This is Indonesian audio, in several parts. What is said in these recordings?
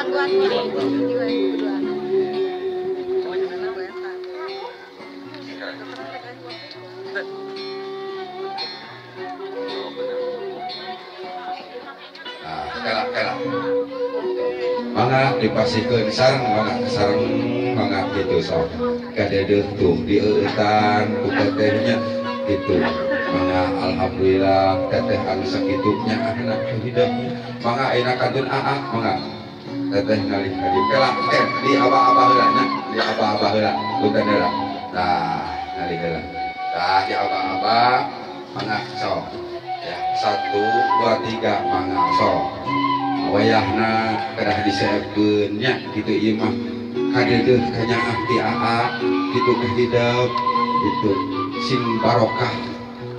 Kela mangga dipasikeun sareng mangga kitu sok kadeuh tuh dieueutan ku tetehnya kitu mangga alhamdulillah teteh anu sakitu nya anak hidupnya mangga ayeuna kantun aa mangga teteh ngalih kadi kela di abah-abah heula nya di abah-abah heula punten heula tah ngalih heula tah di abah-abah mangga sok ya 1 2 3 mangga sok wayahna kedah diseupkeun nya kitu ieu mah kadeuh kanyaah ti aa kitu ke hidup kitu sing barokah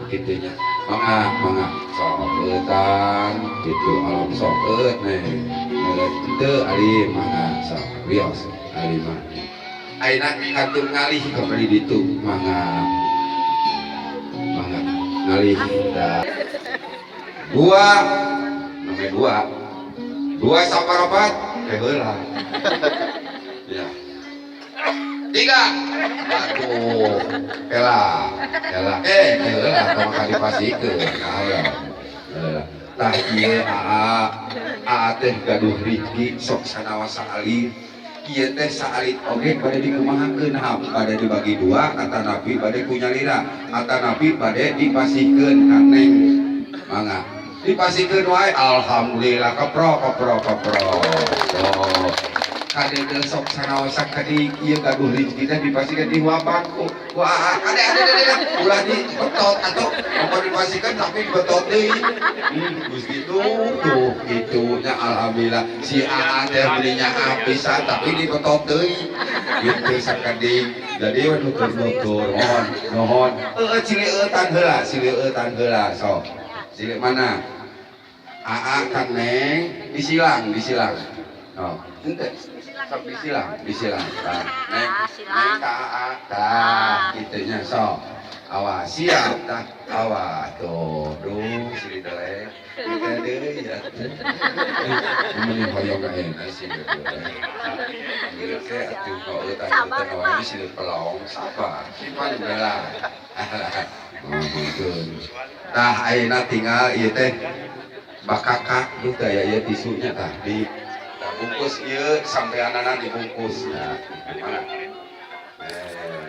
kitu nya mangga sok eutan kitu alam sok eut neng teu ali mangga sok wios ali mah ayeuna katur ngalih kamari ditu mangga ngalih da 2 saparapat heula ya 3 aduh kela heula tong ka dipasikeun tah ieu aa teh gaduh rezeki sok sanawa saalit ieu teh saalit oge bade dikumahakeun bade dibagi 2 kata nabi bade kunyalira kata nabi bade dipasikeun ka neng mangga dipasikeun wae alhamdulillah kepro kadeuh sok sanaosa kadi ieu gaduh rezeki teh dipasikeun di wabanku wah ade ulah dibetot atuh mun dipasikeun tapi dibetot deui geus kitu tuh kitu nya alhamdulillah si aa teh belinya pisan tapi dibetot deui kitu sakadi jadi nutur mohon cileueutan heula sok cilik mana aa kan neng disilang oh ente sok disilang neng ka aa tah kitu nya sok awas siap tah awas tuh silih delek kita deui ya mun hoyong ka enak sih ieu teh atuh kok eutan wae silih pelong sabar simpan bela tah ayeuna tinggal ieu teh bakakak ieu teh aya tisunya tah di bungkus ieu sampeanana dibungkus nah mana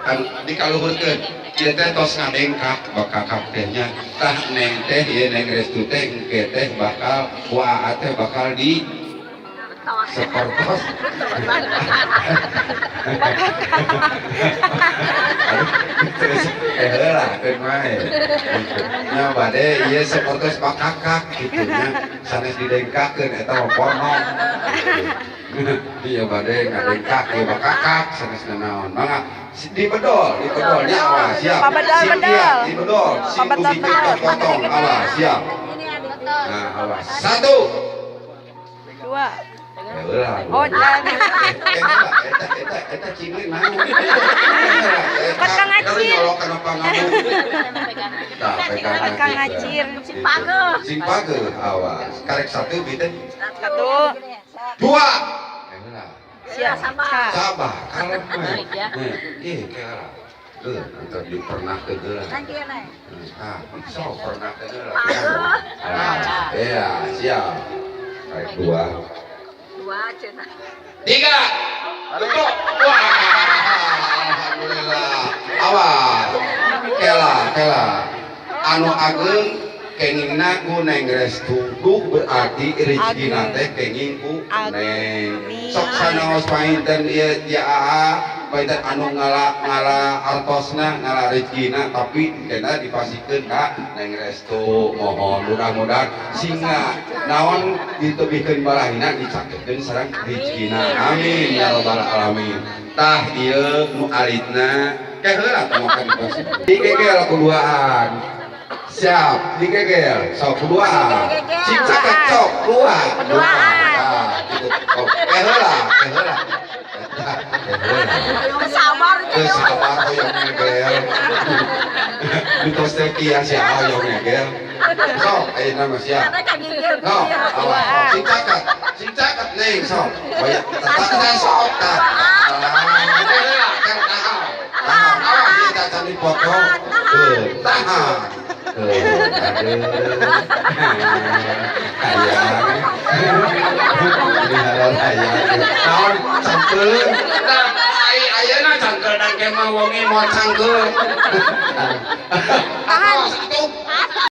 kan dikaluhurkeun ieu teh tos ngadengkak bakakak teh nya tah neng teh ieu neng restu teh engke teh bakal kuaa teh bakal di sepertos terus heula keun wae nya bade ieu sepertos bakakak kitu nya sanes didengkakeun eta mah ponong ieu bade ngadengkak ieu bakakak sanes naon mangga dibedol nya awas siap dibedol si ubi potong awas siap nah awas 1 2 oh jangan eta cingling naon Kang ngacir Kang ngacir sing pageuh awas karek 1 beuteun 1 2 siap sabar kalem we kela untuk pernah ke geula sok pernah ke geula iya siap karek 2 cenah 3 tutup wah alhamdulillah awas kela anu ageng kengingna ku neng restu duh berarti rezekina teh kenging ku neng sok sanaos painten ieu ti aa painten anu ngala artosna ngala rezekina tapi kena dipasikeun ka neng restu mohon mudah-mudahan singa naon ditebihkeun balahina dicakekeun sareng rezekina amin ya rabbal alamin tah ieu nu alitna ke heula teh makan dipasikeun digegel kuduaan siap digegel sok kuduaan sing cakep keluar kuduaan heula sabar hoyong ngegel mitos teh kieu sia hoyong ngegel sok ayeuna mah siap no awas sing cakep aing sok. Banyak tak sok tak. Tahan. Kita cari foto. Tahan. Aduh. Ayang. Naon cangkeun. Ayeuna cangkeun dan kemah wongi moal cangkeun. Tahan. Satu.